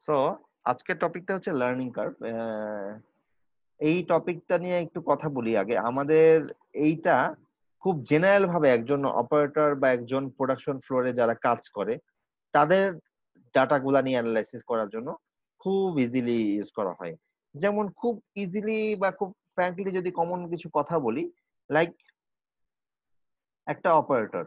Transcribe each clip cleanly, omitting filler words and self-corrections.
So আজকের টপিকটা হচ্ছে লার্নিং কার্ভ। এই টপিকটা নিয়ে একটু কথা বলি আগে। আমাদের এইটা খুব জেনারেল ভাবে একজন অপারেটর বা একজন প্রোডাকশন ফ্লোরে যারা কাজ করে তাদের ডাটাগুলা নিয়ে অ্যানালাইসিস করার জন্য খুব ইজিলি ইউজ করা হয়। যেমন খুব ইজিলি বা খুব ফ্র্যাঙ্কলি যদি কমন কিছু কথা বলি, লাইক একটা অপারেটর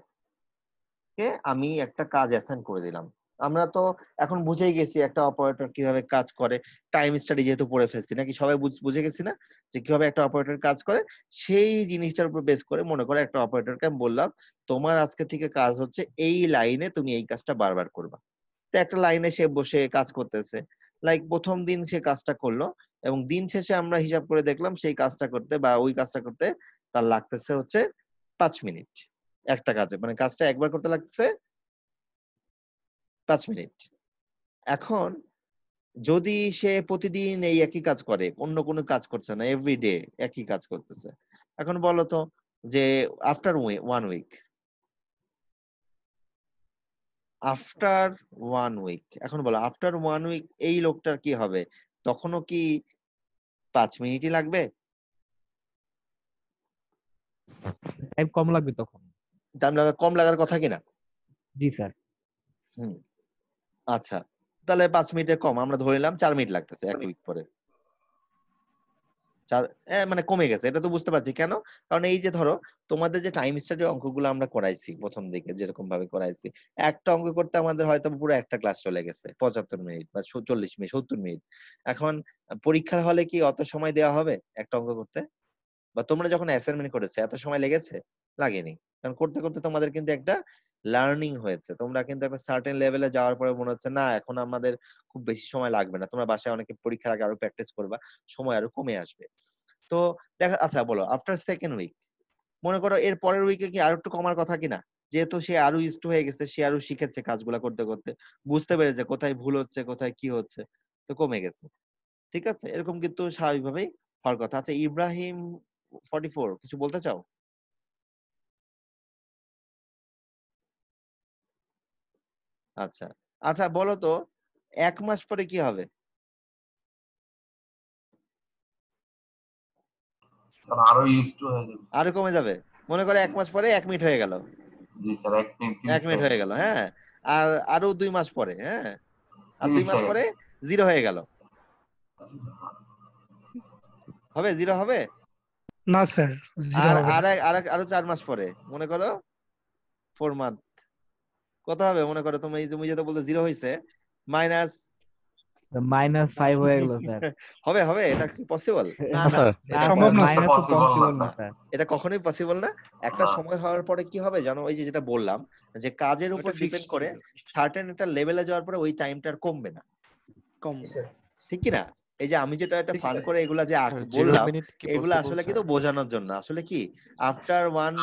কে আমি একটা কাজ অ্যাসাইন করে দিলাম। আমরা তো এখন বুঝেই গেছি একটা অপারেটর কিভাবে কাজ করে। টাইম স্টাডি যেহেতু পড়ে ফেলছি, নাকি সবাই বুঝে গেছি না যে কিভাবে একটা অপারেটর কাজ করে। সেই জিনিসটার উপর বেস করে মনে করে একটা অপারেটরকে আমি বললাম তোমার আজকে থেকে কাজ হচ্ছে এই লাইনে তুমি এই কাজটা বারবার করবা। তো একটা লাইনে সে বসে কাজ করতেছে। লাইক প্রথম দিন সে কাজটা করলো এবং দিন শেষে আমরা হিসাব করে দেখলাম সেই কাজটা করতে বা ওই কাজটা করতে তার লাগতেছে হচ্ছে 5 মিনিট। একটা কাজে মানে কাজটা একবার করতে লাগছে 5 মিনিট। এখন যদি সে প্রতিদিন এই একই কাজ করে, অন্য কোনো কাজ করছে না, এভরিডে একই কাজ করতেছে, এখন বলো তো যে আফটার 1 উইক, আফটার 1 উইক, এখন বলো আফটার 1 উইক এই লোকটার কি হবে? তখনও কি 5 মিনিটই লাগবে? টাইম কম লাগবে তখন। দাম লাগা কম লাগার কথা কিনা? জি স্যার। হুম, আচ্ছা, তাহলে 5 মিনিটের কম আমরা ধরে নিলাম 4 মিনিট লাগতেছে 1 উইক পরে। মানে কমে গেছে, এটা তো বুঝতে পারছি কেন। কারণ এই যে ধরো তোমাদের যে টাইম স্টাডি অঙ্কগুলো আমরা করাইছি প্রথম দিকে যেরকম ভাবে করাইছি, একটা অঙ্ক করতে আমাদের হয়তো পুরো একটা ক্লাস চলে গেছে 75 মিনিট বা 40 মিনিট 70 মিনিট। এখন পরীক্ষার হলে কি অত সময় দেওয়া হবে একটা অঙ্ক করতে? বা তোমরা যখন অ্যাসাইনমেন্ট করেছো এত সময় লেগেছে? লাগেনি। কারণ করতে করতে তোমাদের কিন্তু একটা লার্নিং হয়েছে, তোমরা কিন্তু একটা সার্টেন লেভেলে যাওয়ার পরে মনে হচ্ছে না এখন আমাদের খুব বেশি সময় লাগবে না। তোমরা বাসায় অনেকে পরীক্ষার আগে আরো প্র্যাকটিস করবা, সময় আরো কমে আসবে। তো দেখা, আচ্ছা বলো আফটার 2nd উইক, মনে করো এর পরের উইকে কি আরো একটু কমার কথা কিনা? যেহেতু সে আরো ইউজ টু হয়ে গেছে, সে আরো শিখেছে কাজগুলা করতে করতে, বুঝতে পেরেছে কোথায় ভুল হচ্ছে কোথায় কি হচ্ছে, তো কমে গেছে। ঠিক আছে, এরকম কিন্তু স্বাভাবিকভাবেই হওয়ার কথা। আচ্ছা ইব্রাহিম 44 কিছু বলতে চাও? আচ্ছা, আচ্ছা বলো তো 1 মাস পরে কি হবে? স্যার আরো ইউজ টু হয়ে যাবে। আরো কমে যাবে। মনে করো 1 মাস পরে 1 মিনিট হয়ে গেল, জি স্যার 1 মিনিট 30 1 মিনিট সেকেন্ড। হয়ে গেল, হ্যাঁ। আর আরো 2 মাস পরে, হ্যাঁ, আর 30 2 মাস সেকেন্ড। পরে 0 হয়ে গেল, হবে 0 হবে। না স্যার, জিরো আর হবে আর না। আর আরো 4 মাস পরে মনে করো 4 মান্থ, কত হবে? মনে করো তুমি যেটা বলতে 0 হয়েছে, মাইনাস -5 হয়ে গেল স্যার। হবে হবে, এটা কি পসিবল? না না স্যার না এটা সম্ভব স্যার, না স্যার। মাইনাস তো পসিবল না পসিবল না স্যার। স্যার। এটা কখনোই পসিবল না। একটা না সময় হওয়ার পরে কি হবে জানো, ওই যে যেটা বললাম যে কাজের উপর ডিপেন্ড করে সার্টেন একটা লেভেলে যাওয়ার পরে ওই টাইমটা আর কমবে না, কম, ঠিক কি না? এই যে আমি যেটা একটা ফান করে এগুলা যে জিরো বললাম, মিনিট কি এগুলা পসিবল আসলে স্যার? কিন্তু বোঝানোর জন্য, আসলে কি আফটার 1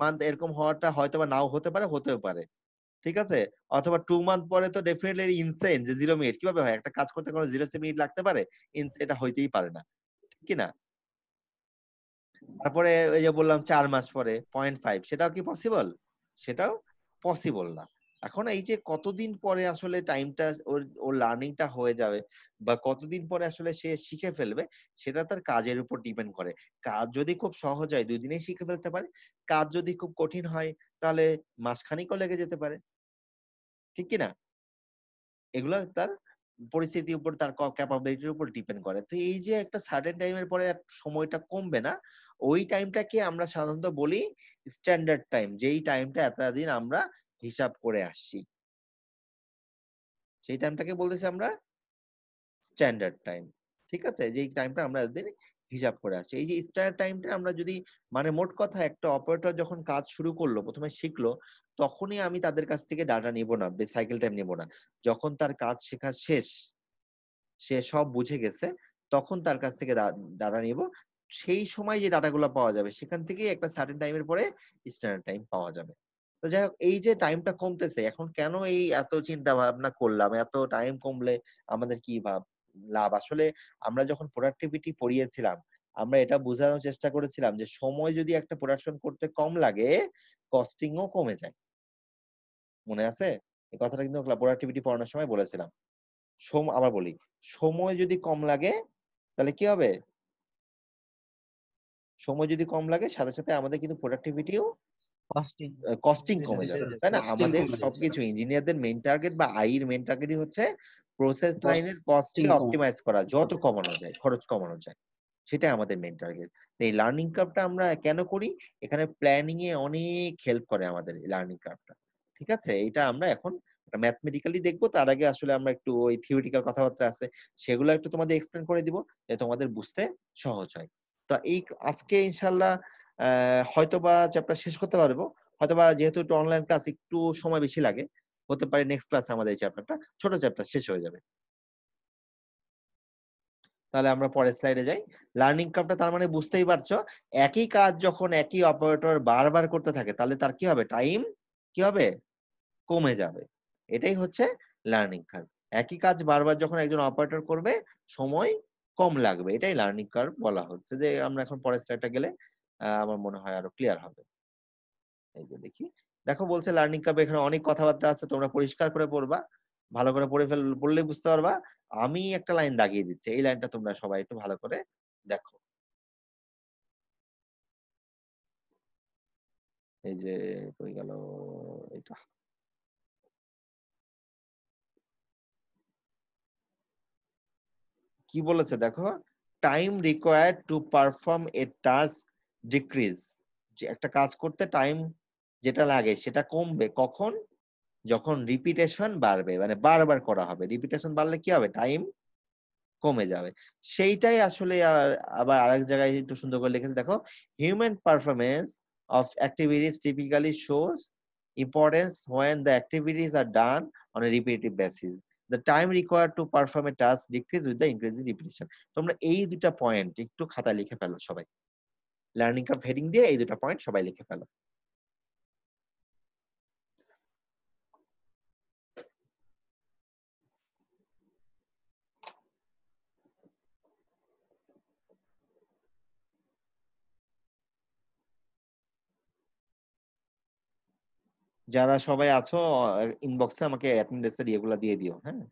মান্থ এরকম হওয়াটা হয়তো বা নাও হতে পারে, হতেও পারে, ঠিক আছে। অথবা 2 মান্থ পরে তো ডেফিনেটলি ইনসেন যে 0 মিনিট কিভাবে হয়, একটা কাজ করতে কোনো 0 মিনিট লাগতে পারে? এটা হইতেই পারে না, ঠিক কি না? তারপরে ওই যে বললাম 4 মাস পরে 0.5, সেটাও কি পসিবল? সেটাও পসিবল না। এখন এই যে কতদিন পরে আসলে টাইমটা ওর ওর লার্নিংটা হয়ে যাবে বা কতদিন পরে আসলে সে শিখে ফেলবে, সেটা তার কাজের উপর ডিপেন্ড করে। কাজ যদি খুব সহজ হয় 2 দিনেই শিখে ফেলতে পারে, কাজ যদি খুব কঠিন হয় তাহলে মাসখানেকও লেগে যেতে পারে, ঠিক কি না? এগুলো তার পরিস্থিতির উপর, তার ক্যাপাবিলিটির উপর ডিপেন্ড করে। তো এই যে একটা সার্টেন টাইমের পরে সময়টা কমবে না, ওই টাইমটাকে আমরা সাধারণত বলি স্ট্যান্ডার্ড টাইম, যেই টাইমটা এতদিন আমরা হিসাব করে আসছি, সেই টাইমটাকে বলতেছি আমরা স্ট্যান্ডার্ড টাইম। ঠিক আছে, যেই টাইমটা আমরা এতদিন হিসাব করে আসছি, এই যে স্ট্যান্ডার্ড টাইমটা আমরা যদি, মানে মোট কথা একটা অপারেটর যখন কাজ শুরু করলো, প্রথমে শিখলো, তখনই আমি তাদের কাছ থেকে ডাটা নিব না, সাইকেল টাইম নিব না। যখন তার কাজ শেখা শেষ, সে সব বুঝে গেছে, তখন তার কাছ থেকে ডাটা নিব। সেই সময় যে ডাটাগুলো পাওয়া যাবে সেখান থেকে একটা সার্টেন টাইমের পরে স্ট্যান্ডার্ড টাইম পাওয়া যাবে। তো যাই হোক, এই যে টাইমটা কমতেছে, এখন কেন এই এত চিন্তা ভাবনা করলাম, এত টাইম কমলে আমাদের কি লাভ? আসলে আমরা যখন প্রোডাক্টিভিটি পড়িয়েছিলাম, আমরা এটা বোঝানোর চেষ্টা করেছিলাম যে সময় যদি একটা প্রোডাকশন করতে কম লাগে, কস্টিংও কমে যায়। মনে আছে? এই কথাটা কিন্তু প্রোডাক্টিভিটি পড়ানোর সময় বলেছিলাম। আবার বলি, সময় যদি কম লাগে তাহলে কি হবে? সময় যদি কম লাগে সাথে সাথে আমাদের কিন্তু প্রোডাক্টিভিটিও কস্টিং কস্টিং কমে যাবে, তাই না? Costing আমাদের কমে যাবে। সবকিছু ইঞ্জিনিয়ারদের মেইন টার্গেট বা আইর মেইন টার্গেটই হচ্ছে প্রসেস লাইনের কস্টকে কমা। অপটিমাইজ করা, যত কমানো যায়, খরচ কমানো যায়, সেটাই আমাদের মেইন টার্গেট। এই লার্নিং কার্ভটা আমরা কেন করি? এখানে প্ল্যানিং এ অনেক হেল্প করে আমাদের এই লার্নিং কার্ভটা। ঠিক আছে, এটা আমরা এখন ম্যাথমেটিক্যালি দেখবো, তার আগে আসলে আমরা একটু ওই থিওরিটিক্যাল কথাবার্তা আছে সেগুলো একটু তোমাদের এক্সপ্লেন করে দিব, যাতে তোমাদের বুঝতে সহজ হয়। তো এই আজকে ইনশাল্লাহ হয়তোবা চ্যাপ্টার শেষ করতে পারবো, হয়তোবা যেহেতু একটু অনলাইন ক্লাস একটু সময় বেশি লাগে, হতে পারে নেক্সট ক্লাসে আমাদের এই চ্যাপ্টারটা, ছোট চ্যাপ্টার শেষ হয়ে যাবে। তাহলে আমরা পরের স্লাইডে যাই। লার্নিং কার্ভটা তার মানে বুঝতেই পারছো, একই কাজ যখন একই অপারেটর বারবার করতে থাকে তাহলে তার কি হবে? টাইম কি হবে? কমে যাবে। এটাই হচ্ছে লার্নিং কার্ভ। একই কাজ বারবার যখন একজন অপারেটর করবে সময় কম লাগবে, এটাই লার্নিং কার্ভ বলা হচ্ছে। যে আমরা এখন পরের স্লাইডটা গেলে আমার মনে হয় আরো ক্লিয়ার হবে। এই যে দেখি, দেখো বলছে লার্নিং কার্ভ, এখানে অনেক কথাবার্তা আছে, তোমরা পরিষ্কার করে পড়বা, ভালো করে পড়লেই বুঝতে পারবা। আমি একটা লাইন দাগিয়ে দিচ্ছি, এই লাইনটা তোমরা সবাই একটু ভালো করে দেখো। এই যে কই গেল এটা, কি বলেছে দেখো, time required to perform A task decrease. যে একটা কাজ করতে টাইম যেটা লাগে সেটা কমবে কখন? যখন রিপিটেশন বাড়বে, মানে বারবার করা হবে। রিপিটেশন বাড়লে কি হবে? টাইম কমে যাবে। সেইটাই আসলে আবার আরেক জায়গায় একটু সুন্দর করে লিখেছে দেখো, human performance of activities typically shows importance when the activities are done on a repetitive basis. The time required to perform a task decrease with the increasing repetition. তোমরা এই দুটা পয়েন্ট একটু খাতায় লিখে ফেলো সবাই, লার্নিং কার্ভ হেডিং দিয়ে এই দুটা পয়েন্ট সবাই লিখে ফেলো। যারা সবাই আছো ইনবক্সে আমাকে অ্যাটেন্ডেন্সের ইয়েগুলো দিয়ে দিও, হ্যাঁ?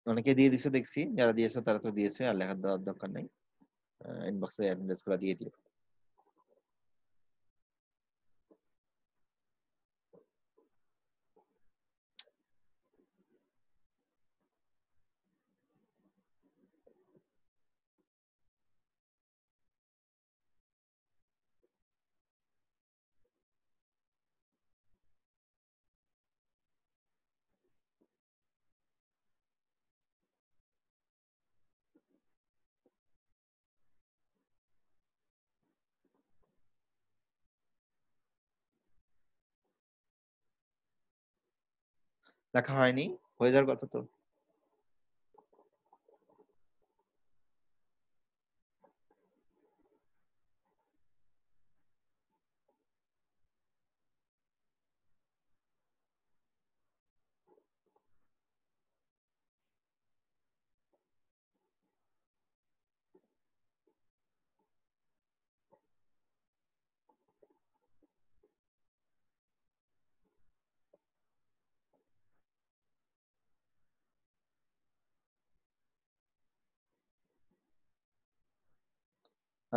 অনেকে দিয়ে দিছো দেখছি, যারা দিয়েছো তারা তো দিয়েছে, আর লেখার দেওয়ার দরকার নাই। ইনবক্সে অ্যাটেন্ডেন্স গুলো দিয়ে দিও। লেখা হয়নি, হয়ে যাওয়ার কথা তো।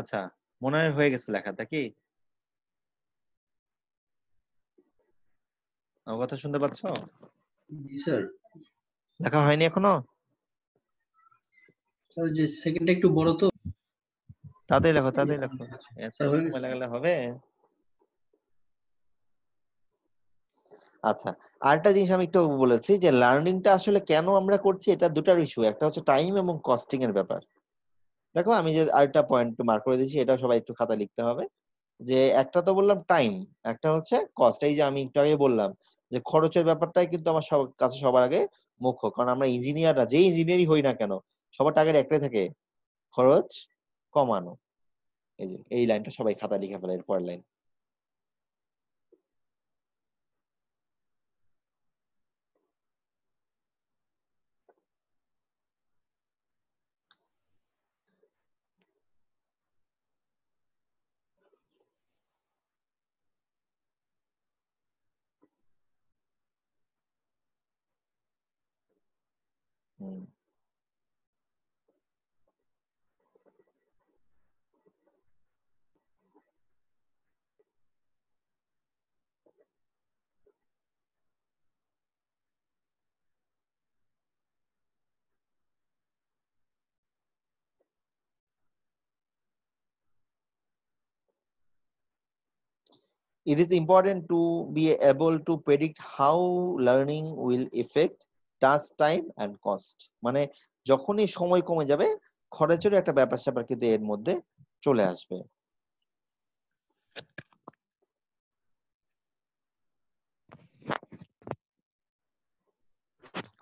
আচ্ছা, মনে হয় হয়ে গেছে লেখাটা কি? আমার কথা শুনতে পাচ্ছ? জি স্যার। লেখা হয়নি এখনো? স্যার যে সেকেন্ডটা একটু বড় তো। তাড়াতাড়ি লেখো, তাড়াতাড়ি লেখো, এত স্যার হয়ে সময় গেছে। লাগালে হবে? আচ্ছা, আরেকটা জিনিস আমি একটু বলেছি যে লার্নিংটা আসলে কেন আমরা করছি, এটা দুটার ইস্যু, একটা হচ্ছে টাইম এবং কস্টিং এর ব্যাপার। দেখো আমি যে আরেকটা পয়েন্ট মার্ক করে দিয়েছি, এটা সবাই একটু খাতা লিখতে হবে। যে একটা তো বললাম টাইম, একটা হচ্ছে কস্ট। এই যে আমি একটু আগে বললাম যে খরচের ব্যাপারটাই কিন্তু আমার সব কাছে সবার আগে মুখ্য, কারণ আমরা ইঞ্জিনিয়াররা যে ইঞ্জিনিয়ারই হই না কেন, সবার টার্গেট একটাই থাকে, খরচ কমানো। এই যে এই লাইনটা সবাই খাতা লিখে ফেলে, এর পরের line. Hmm. It is important to be able to predict how learning will affect task time and cost. মানে যখনই সময় কমে যাবে খরচের একটা ব্যাপার স্যাপার কিন্তু এর মধ্যে চলে আসবে।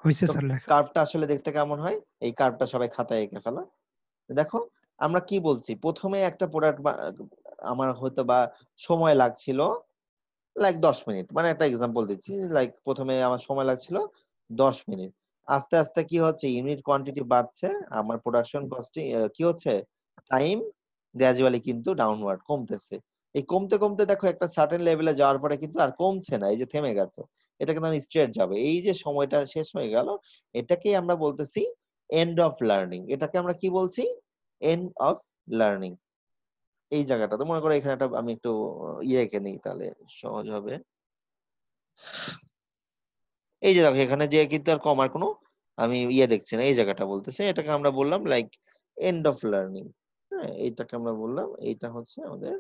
হয়েছে তো স্যার লেখা। কার্ভটা আসলে দেখতে কেমন হয়? এই কার্ভটা সবাই খাতায় এঁকে ফেলো। দেখো আমরা কি বলছি, প্রথমে একটা প্রোডাক্ট আমার হয়তো বা সময় লাগছিল লাইক 10 মিনিট, মানে একটা এক্সাম্পল দিচ্ছি, লাইক প্রথমে আমার সময় লাগছিল 10 মিনিট, আস্তে আস্তে কি হচ্ছে, ইউনিট কোয়ান্টিটি বাড়ছে, আমার প্রোডাকশন কস্টিং কি হচ্ছে, টাইম গ্র্যাজুয়ালি কিন্তু ডাউনওয়ার্ড কমতেছে। এই কমতে কমতে দেখো একটা সার্টেন লেভেলে যাওয়ার পরে কিন্তু আর কমছে না, এই যে থেমে গেছে, এটা কিন্তু স্ট্রেট যাবে। এই যে সময়টা শেষ হয়ে গেল, এটাকেই আমরা বলতেছি এন্ড অফ লার্নিং। এটাকে আমরা কি বলছি? End of learning. এই জায়গাটা তো মনে করো এখানে একটা আমি একটু ইয়ে এঁকে নিই, তাহলে সহজ হবে। এই যে দেখো এখানে যে কিন্তু আর কমার কোনো আমি ইয়ে দেখছি না, এই জায়গাটা বলতেছে, এটাকে আমরা বললাম লাইক এন্ড অফ লার্নিং। হ্যাঁ, এইটাকে আমরা বললাম এইটা হচ্ছে আমাদের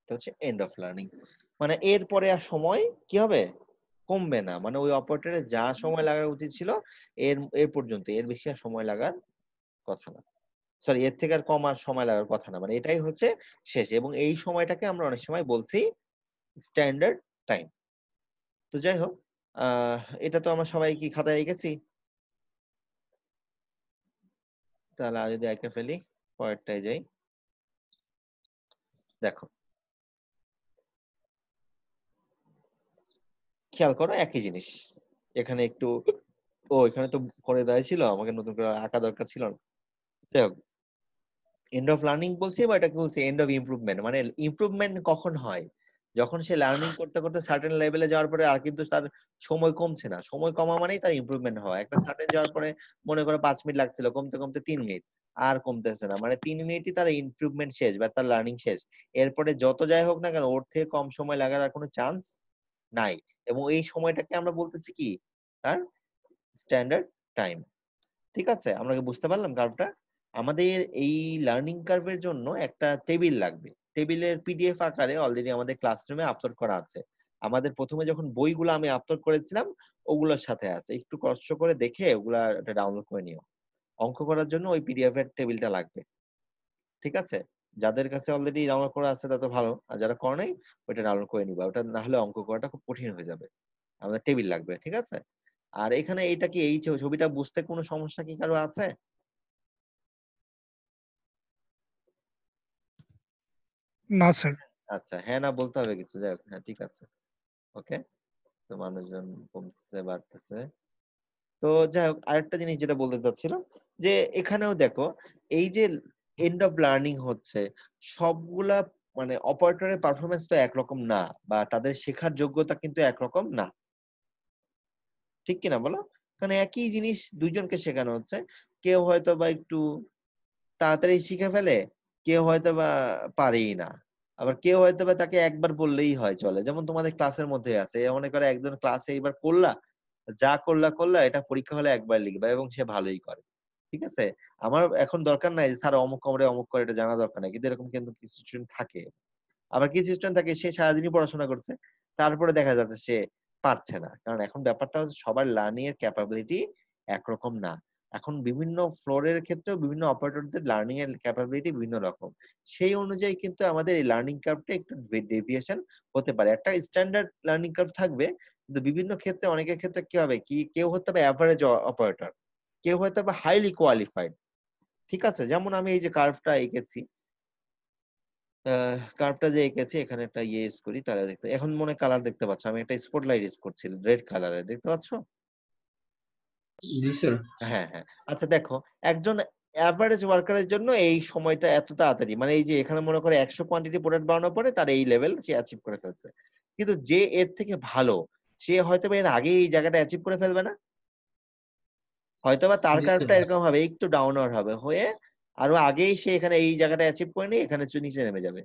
এটা হচ্ছে এন্ড অফ লার্নিং। মানে এরপরে আর সময় কি হবে, কমবে না, মানে ওই অপারেটরে যা সময় লাগার উচিত ছিল এর এর পর্যন্ত, এর বেশি আর সময় লাগার কথা না, সরি এর থেকে আর কম আর সময় লাগার কথা না, মানে এটাই হচ্ছে শেষ। এবং এই সময়টাকে আমরা অনেক সময় বলছি স্ট্যান্ডার্ড টাইম। তো যাই হোক, এটা তো আমরা সবাই কি খাতায় এঁকেছি? তাহলে আর যদি এঁকে ফেলি, পরেরটায় যাই। দেখো খেয়াল করো একই জিনিস, এখানে একটু এখানে তো করে দেওয়া ছিল, আমাকে নতুন করে আঁকা দরকার ছিল না। যাই হোক, এন্ড অফ লার্নিং বলছি বা এটাকে বলছি এন্ড অফ ইমপ্রুভমেন্ট। মানে ইমপ্রুভমেন্ট কখন হয়, যখন সে লার্নিং করতে করতে সার্টেন লেভেলে যাওয়ার পরে আর কিন্তু তার সময় কমছে না, সময় কমা মানেই তার ইমপ্রুভমেন্ট হয়। একটা সার্টেন যাওয়ার পরে মনে করো 5 মিনিট লাগছিল, কমতে কমতে 3 মিনিট, আর কমতেছে না, মানে 3 মিনিটই তার ইমপ্রুভমেন্ট শেষ বা তার লার্নিং শেষ। এরপরে যত যাই হোক না কেন ওর থেকে কম সময় লাগার আর কোনো চান্স নাই। এবং এই সময়টাকে আমরা বলতেছি কি, তার স্ট্যান্ডার্ড টাইম। ঠিক আছে, আমরা কি বুঝতে পারলাম কার্ভটা? আমাদের এই লার্নিং কার্ভের জন্য একটা টেবিল লাগবে। টেবিলের পিডিএফ আকারে অলরেডি আমাদের ক্লাসরুমে আপলোড করা আছে। আমাদের প্রথমে যখন বইগুলো আমি আপলোড করেছিলাম ওগুলোর সাথে আছে, একটু কষ্ট করে দেখে ওগুলা ডাউনলোড করে নিও। অঙ্ক করার জন্য ওই পিডিএফ এর টেবিলটা লাগবে। ঠিক আছে, যাদের কাছে অলরেডি ডাউনলোড করা আছে তা তো ভালো, আর যারা করে নাই ওইটা ডাউনলোড করে নিবা, ওটা না হলে অঙ্ক করাটা খুব কঠিন হয়ে যাবে। আমাদের টেবিল লাগবে, ঠিক আছে? আর এখানে এইটা কি, এই ছবিটা বুঝতে কোনো সমস্যা কি কারো আছে? না স্যার। আচ্ছা, হ্যাঁ না বলতে হবে কিছু, যাই হোক, হ্যাঁ ঠিক আছে, ওকে। তো মানুষজন কমতেছে বাড়তেছে। তো যাই হোক, আরেকটা জিনিস যেটা বলতে চাচ্ছিলাম, যে এখানেও দেখো এই যে এন্ড অফ লার্নিং হচ্ছে, সবগুলা মানে অপারেটরের পারফরমেন্স তো একরকম না, বা তাদের শেখার যোগ্যতা কিন্তু একরকম না, ঠিক কিনা বলো? কারণ একই জিনিস দুইজনকে শেখানো হচ্ছে, কেউ হয়তো বা একটু তাড়াতাড়ি শিখে ফেলে, কেউ হয়তো বা পারেই না, আবার কেউ হয়তো বা তাকে একবার বললেই হয় চলে। যেমন তোমাদের ক্লাসের মধ্যে আছে, মনে করে একজন ক্লাসে এইবার করলা, যা করলা এটা পরীক্ষা হলে একবার লিখবা এবং সে ভালোই করে। ঠিক আছে, আমার এখন দরকার নাই যে স্যার অমুক করে এটা জানা দরকার নাই, কিন্তু এরকম কিন্তু কিছু স্টুডেন্ট থাকে। আবার কিছু স্টুডেন্ট থাকে সে সারাদিনই পড়াশোনা করছে, তারপরে দেখা যাচ্ছে সে পারছে না, কারণ এখন ব্যাপারটা হচ্ছে সবার লার্নিং এর ক্যাপাবিলিটি একরকম না। এখন বিভিন্ন ফ্লোরের ক্ষেত্রেও বিভিন্ন অপারেটরদের লার্নিং এর ক্যাপাবিলিটি বিভিন্ন রকম, সেই অনুযায়ী কিন্তু আমাদের এই লার্নিং কার্ভটা একটু ডেভিয়েশন হতে পারে। একটা স্ট্যান্ডার্ড লার্নিং কার্ভ থাকবে, কিন্তু বিভিন্ন ক্ষেত্রে অনেকের ক্ষেত্রে কি হবে, কি কেউ হতে হবে অ্যাভারেজ অপারেটর, কেউ হয়তো বা হাইলি কোয়ালিফাইড। ঠিক আছে, যেমন আমি এই যে কার্ভটা এঁকেছি, কার্ভটা যে এঁকেছি এখানে একটা ইয়ে ইউজ করি, তাহলে দেখতে এখন মনে কালার দেখতে পাচ্ছ, আমি একটা স্পটলাইট ইউজ করছি রেড কালারের, দেখতে পাচ্ছ? জি স্যার। হ্যাঁ হ্যাঁ আচ্ছা দেখো একজন অ্যাভারেজ ওয়ার্কারের জন্য এই সময়টা এত তাড়াতাড়ি মানে এই যে এখানে মনে করে 100 কোয়ান্টিটি প্রোডাক্ট বানানোর পরে তার এই লেভেল সে অ্যাচিভ করে ফেলছে কিন্তু যে এর থেকে ভালো সে হয়তো বা এর আগে এই জায়গাটা অ্যাচিভ করে ফেলবে না হয়তোবা তার জি কার্ভটা স্যার। এরকম হবে একটু ডাউনওয়ার্ড হবে হয়ে আরো আগেই সে এখানে এই জায়গাটা অ্যাচিভ করে নিয়ে এখানে নিচে নেমে যাবে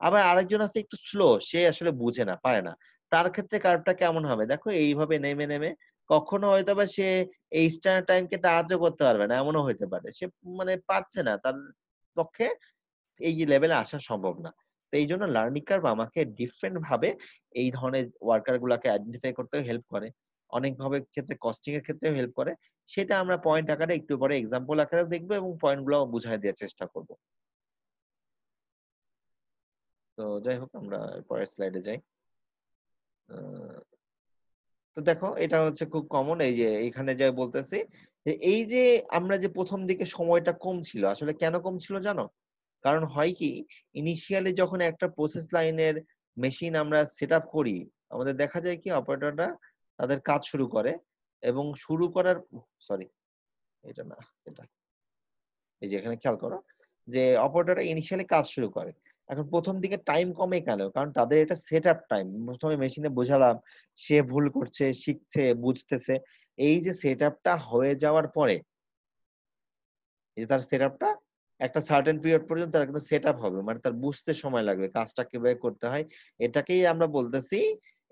আবার আরেকজন আছে একটু স্লো সে আসলে বুঝে না পারে না তার ক্ষেত্রে কার্ভটা কেমন হবে দেখো এইভাবে নেমে নেমে কখনো হয়তো বা সে এই স্টার টাইমকে সাহায্য করতে পারবে না এমনও হইতে পারে সে মানে পারছে না তার পক্ষে এই যে লেভেলে আসা সম্ভব না তো এই জন্য লার্নিং কার্ভ আমাকে ডিফারেন্ট ভাবে এই ধরনের ওয়ার্কার গুলাকে আইডেন্টিফাই করতে হেল্প করে অনেক ভাবে ক্ষেত্রে কস্টিং এর ক্ষেত্রেও হেল্প করে সেটা আমরা পয়েন্ট আকারে একটু পরে এক্সাম্পল আকারে দেখবো এবং পয়েন্ট গুলো বুঝাই দেওয়ার চেষ্টা করব তো যাই হোক আমরা পরের স্লাইডে যাই আহ, তো দেখো এটা হচ্ছে খুব কমন এই যে এখানে যাই বলতেছি যে এই যে আমরা যে প্রথম দিকে সময়টা কম ছিল আসলে কেন কম ছিল জানো কারণ হয় কি ইনিশিয়ালি যখন একটা প্রসেস লাইনের মেশিন আমরা সেট আপ করি আমাদের দেখা যায় কি অপারেটররা তাদের কাজ শুরু করে এবং শুরু করার সরি এটা না এটা এই যে এখানে খেয়াল করো যে অপারেটররা ইনিশিয়ালি কাজ শুরু করে এখন প্রথম দিকে টাইম কমে কেন কারণ তাদের এটা সেট আপ টাইম প্রথমে মেশিনে বোঝালাম সে ভুল করছে শিখছে বুঝতেছে এই যে সেট আপটা হয়ে যাওয়ার পরে এই যে তার সেট আপটা একটা সার্টেন পিরিয়ড পর্যন্ত তার কিন্তু সেট আপ হবে মানে তার বুঝতে সময় লাগবে কাজটা কিভাবে করতে হয় এটাকেই আমরা বলতেছি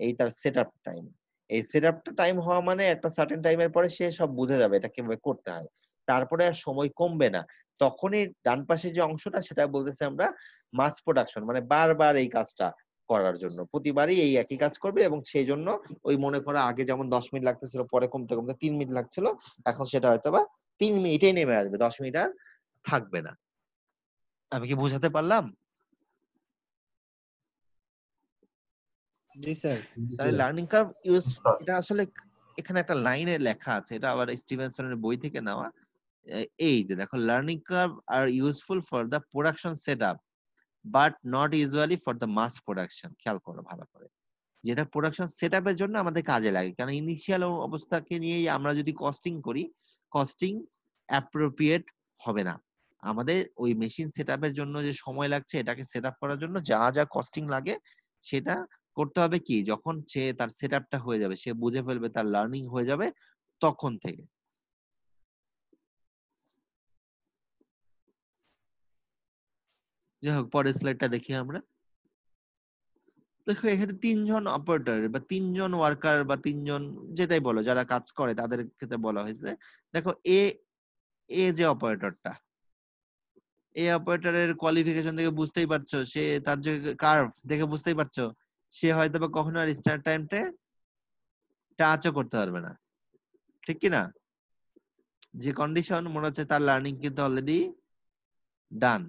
এই তার সেট আপ টাইম এই সেট আপটা টাইম হওয়া মানে একটা সার্টেন টাইমের পরে সে সব বুঝে যাবে এটা কিভাবে করতে হয় তারপরে আর সময় কমবে না তখনই ডান পাশে যে অংশটা সেটা বলতেছি আমরা মাস প্রোডাকশন মানে বারবার এই কাজটা করার জন্য প্রতিবারই এই একই কাজ করবে এবং সেই জন্য ওই মনে করো আগে যেমন 10 মিনিট লাগতেছিল পরে কমতে কমতে 3 মিনিট লাগছিল এখন সেটা হয়তো বা 3 মিনিটেই নেমে আসবে 10 মিনিট আর থাকবে না আমি কি বুঝাতে পারলাম জি স্যার জি তাহলে স্যার। লার্নিং কার্ভ ইউজ জি স্যার। এটা আসলে এখানে একটা লাইনে লেখা আছে এটা আবার স্টিভেনসনের বই থেকে নেওয়া এই যে দেখো learning curve are useful for the production setup but not usually for the mass production খেয়াল করো ভালো করে যেটা প্রোডাকশন সেটআপের জন্য আমাদের কাজে লাগে কারণ ইনিশিয়াল অবস্থাকে নিয়েই আমরা যদি কস্টিং করি কস্টিং অ্যাপ্রোপ্রিয়েট হবে না আমাদের ওই মেশিন সেটআপের জন্য যে সময় লাগছে এটাকে সেটআপ করার জন্য যা যা কস্টিং লাগে সেটা করতে হবে কি যখন সে তার সেটআপটা হয়ে যাবে সে বুঝে ফেলবে তার লার্নিং হয়ে যাবে তখন থেকে যাই হোক পরের স্লাইডটা দেখি আমরা দেখো এখানে 3 জন অপারেটর বা 3 জন ওয়ার্কার বা 3 জন যেটাই বলো যারা কাজ করে তাদের ক্ষেত্রে বলা হয়েছে দেখো এ এ যে অপারেটরটা এই অপারেটরের কোয়ালিফিকেশন থেকে বুঝতেই পারছো সে তার যে কার্ভ দেখে বুঝতেই পারছো সে হয়তো বা কখনো আর স্টার্ট টাইমটা টাচও করতে পারবে না ঠিক কি না যে কন্ডিশন মনে হচ্ছে তার লার্নিং কিন্তু অলরেডি ডান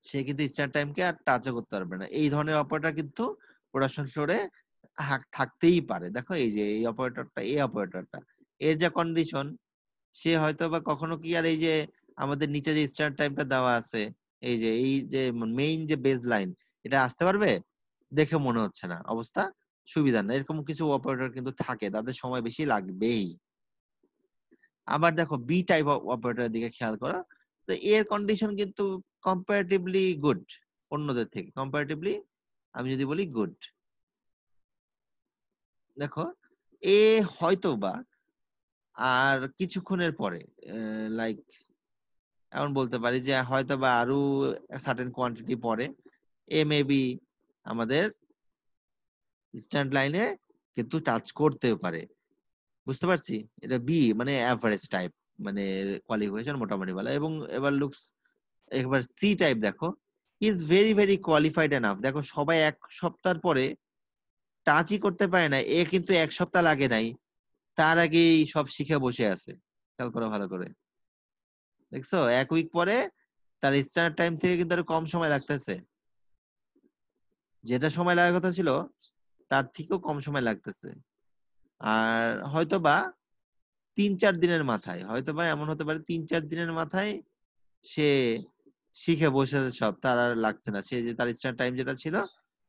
সে কিন্তু স্টার্ট টাইমকে আর টাচও করতে পারবে না এই ধরনের অপারেটর কিন্তু প্রোডাকশন ফ্লোরে থাকতেই পারে দেখো এই যে এই অপারেটরটা এই অপারেটরটা এর যা কন্ডিশন সে হয়তো বা কখনো কি আর এই যে আমাদের নিচে যে স্টার্ট টাইমটা দেওয়া আছে এই যে মেইন যে বেজ লাইন এটা আসতে পারবে দেখে মনে হচ্ছে না অবস্থা সুবিধা না এরকম কিছু অপারেটর কিন্তু থাকে তাদের সময় বেশি লাগবেই আবার দেখো বি টাইপ অপারেটরের দিকে খেয়াল করো তো এর কন্ডিশন কিন্তু কম্পারেটিভলি গুড অন্যদের থেকে কম্পারেটিভলি আমি যদি বলি গুড দেখো এ হয়তো বা আর কিছুক্ষণের পরে লাইক এমন বলতে পারি যে হয়তো বা আরো সার্টেন কোয়ান্টিটি পরে এ মেবি আমাদের স্ট্যান্ড লাইনে কিন্তু টাচ করতেও পারে বুঝতে পারছি এটা বি মানে অ্যাভারেজ টাইপ মানে কোয়ালিফিকেশন মোটামুটি ভালো এবং এবার লুকস এবার সি টাইপ দেখো is very very qualified enough দেখো সবাই 1 সপ্তাহ পরে টাচই করতে পারে না এ কিন্তু 1 সপ্তাহ লাগে নাই তার আগেই সব শিখে বসে আছে খেয়াল করো ভালো করে দেখছো 1 উইক পরে তার স্টার্ট টাইম থেকে কিন্তু আরো কম সময় লাগতেছে যেটা সময় লাগার কথা ছিল তার থেকেও কম সময় লাগতেছে আর হয়তোবা 3-4 দিনের মাথায় হয়তোবা এমন হতে পারে 3-4 দিনের মাথায় সে শিখে বসে আছে সব তার আর লাগছে না সে যে তার স্টার্ট টাইম যেটা ছিল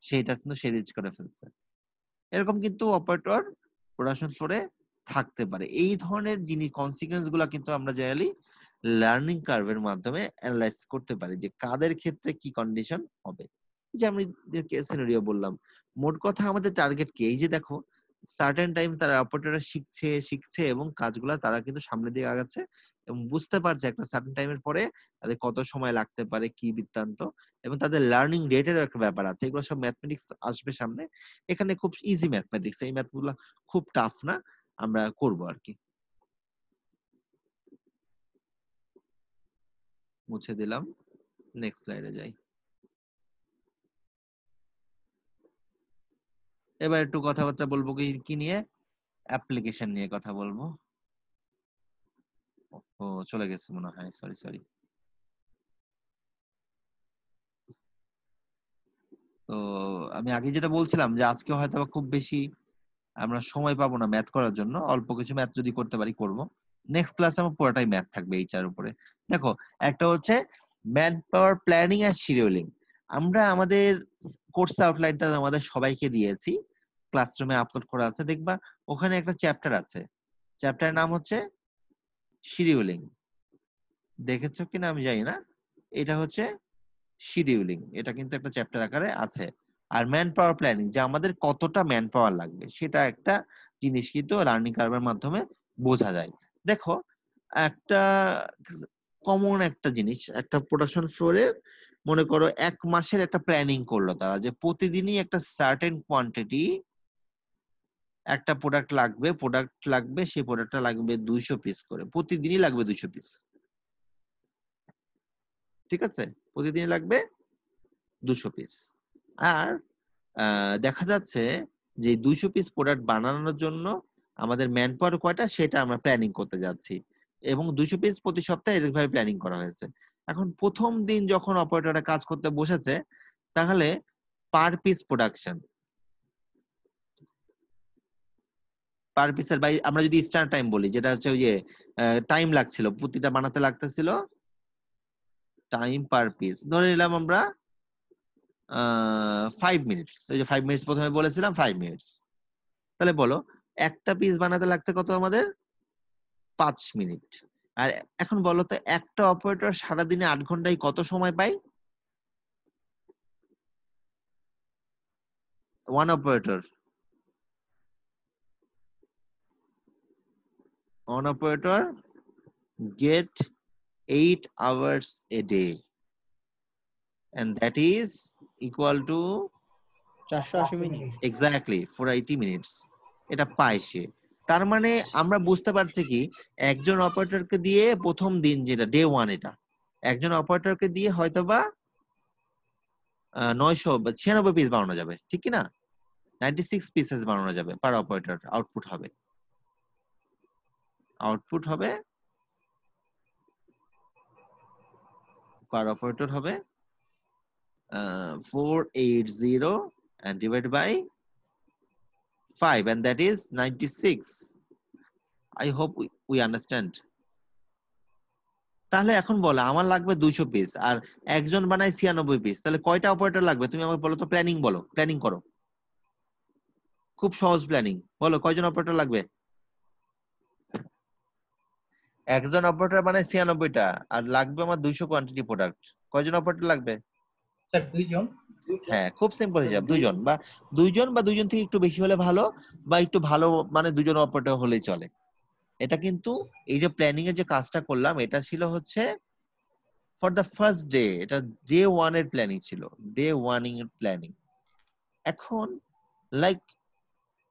সেটা কিন্তু সে রিচ করে ফেলছে এরকম কিন্তু অপারেটর প্রোডাকশন ফ্লোরে থাকতে পারে। এই ধরনের জিনিস কনসিকুয়েন্স গুলা কিন্তু আমরা জেনারেলি লার্নিং কার্ভের মাধ্যমে অ্যানালাইজ করতে পারি যে কাদের ক্ষেত্রে কি কন্ডিশন হবে। যে আমি সিনারিও বললাম, মোট কথা আমাদের টার্গেট কি? এই যে দেখো সার্টেন টাইম তারা অপারেটররা শিখছে এবং কাজগুলা তারা কিন্তু সামনের দিকে আগাচ্ছে এবং বুঝতে পারছে একটা সার্টেন টাইমের পরে তাদের কত সময় লাগতে পারে, কি বৃত্তান্ত, এবং তাদের লার্নিং রেটের একটা ব্যাপার আছে। এগুলো সব ম্যাথমেটিক্স আসবে সামনে। এখানে খুব ইজি ম্যাথমেটিক্স, এই ম্যাথগুলো খুব টাফ না, আমরা করব আর কি। মুছে দিলাম, নেক্সট স্লাইডে যাই। এবার একটু কথাবার্তা বলবো কি নিয়ে, অ্যাপ্লিকেশন নিয়ে কথা বলবো। ও চলে গেছে মনে হয়, সরি। তো আমি আগে যেটা বলছিলাম যে আজকে হয়তো খুব বেশি আমরা সময় পাবো না ম্যাথ করার জন্য, অল্প কিছু ম্যাথ যদি করতে পারি করব। নেক্সট ক্লাসে আমার পুরোটাই ম্যাথ থাকবে এইটার উপরে। দেখো একটা হচ্ছে ম্যান পাওয়ার প্ল্যানিং আর শিডিউলিং। আমরা আমাদের কোর্স আউটলাইনটা আমাদের সবাইকে দিয়েছি, ক্লাসরুমে আপলোড করা আছে, দেখবা ওখানে একটা চ্যাপ্টার আছে, চ্যাপ্টারের নাম হচ্ছে শিডিউলিং। দেখেছো কিনা আমি জানি না, এটা হচ্ছে শিডিউলিং, এটা কিন্তু একটা চ্যাপ্টার আকারে আছে। আর ম্যান পাওয়ার প্ল্যানিং, যে আমাদের কতটা ম্যান পাওয়ার লাগবে সেটা একটা জিনিস কিন্তু লার্নিং কার্ভের মাধ্যমে বোঝা যায়। দেখো একটা কমন একটা জিনিস, একটা প্রোডাকশন ফ্লোরে মনে করো 1 মাসের একটা প্ল্যানিং করলো তারা, যে প্রতিদিনই একটা সার্টেন কোয়ান্টিটি একটা প্রোডাক্ট লাগবে, সেই প্রোডাক্টটা লাগবে 200 পিস করে, প্রতিদিনই লাগবে 200 পিস। ঠিক আছে, প্রতিদিনই লাগবে 200 পিস। আর দেখা যাচ্ছে যে 200 পিস প্রোডাক্ট বানানোর জন্য আমাদের ম্যান পাওয়ার কয়টা সেটা আমরা প্ল্যানিং করতে যাচ্ছি, এবং 200 পিস প্রতি সপ্তাহে এরকমভাবে প্ল্যানিং করা হয়েছে। এখন প্রথম দিন যখন অপারেটররা কাজ করতে বসেছে, তাহলে পার পিস প্রোডাকশন, পার পিসের বাই আমরা যদি স্টার্ট টাইম বলি, যেটা হচ্ছে ওই যে টাইম লাগছিল, প্রতিটা বানাতে লাগতেছিল টাইম পার পিস ধরে নিলাম আমরা 5 মিনিটস। ওই যে 5 মিনিটস প্রথমে বলেছিলাম 5 মিনিটস, তাহলে বলো একটা পিস বানাতে লাগতে কত আমাদের 5 মিনিট। আর এখন বলো তো একটা অপারেটর সারাদিনে 8 ঘন্টায় কত সময় পায়? One operator get 8 hours a day, and that is equal to 480 minute. exactly 480 minutes। এটা পায় সে। তার মানে আমরা বুঝতে পারছি কি, একজন অপারেটরকে দিয়ে প্রথম দিন যেটা ডে 1, এটা একজন অপারেটরকে দিয়ে হয়তোবা 900 বা 96 পিস বানানো যাবে, ঠিক কি না? 96 পিসেস বানানো যাবে পার অপারেটর। আউটপুট হবে পার অপারেটর হবে 480 and divided by 5, and that is 96. I hope we understand. তাহলে এখন বলো আমার লাগবে 200 পিস আর একজন বানায় 96 পিস, তাহলে কয়টা অপারেটর লাগবে তুমি আমাকে বলো তো। প্ল্যানিং করো, খুব সহজ প্ল্যানিং। বলো কয়জন অপারেটর লাগবে? একজন অপারেটর বানায় 96টা আর লাগবে আমার 200 কোয়ান্টিটি প্রোডাক্ট। কয়জন অপারেটর লাগবে? স্যার 2 জন। হ্যাঁ, খুব সিম্পল হিসাব, 2জন বা 2জন থেকে একটু বেশি হলে ভালো, বা একটু ভালো মানে 2জন অপারেটর হলেই চলে। এটা কিন্তু এই যে প্ল্যানিং এর যে কাজটা করলাম, এটা ছিল হচ্ছে ফর দ্য ফার্স্ট ডে, এটা ডে 1 এর প্ল্যানিং ছিল, ডে 1 এর প্ল্যানিং। এখন লাইক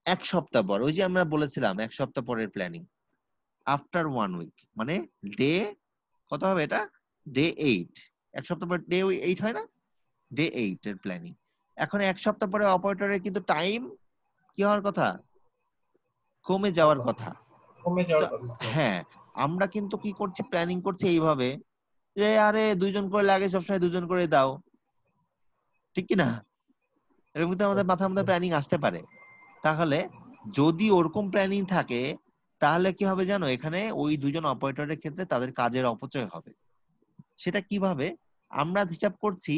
1 সপ্তাহ পর, ওই যে আমরা বলেছিলাম 1 সপ্তাহ পরের প্ল্যানিং, আফটার 1 উইক, মানে ডে কত হবে এটা? ডে 8। 1 সপ্তাহ পর ডে 8 হয় না? ডে 8 এর প্ল্যানিং। এখন 1 সপ্তাহ পরে অপারেটরের কিন্তু টাইম কি হওয়ার কথা? কমে যাওয়ার কথা। হ্যাঁ, আমরা কিন্তু কি করছি, প্ল্যানিং করছি এইভাবে যে আরে 2জন করে লাগে, সবসময় 2জন করে দাও, ঠিক কি না? এরকম কিন্তু আমাদের মাথার মধ্যে প্ল্যানিং আসতে পারে। তাহলে যদি ওরকম প্ল্যানিং থাকে, তাহলে কি হবে জানো, এখানে ওই 2জন অপারেটরের ক্ষেত্রে তাদের কাজের অপচয় হবে। সেটা কিভাবে? আমরা হিসাব করছি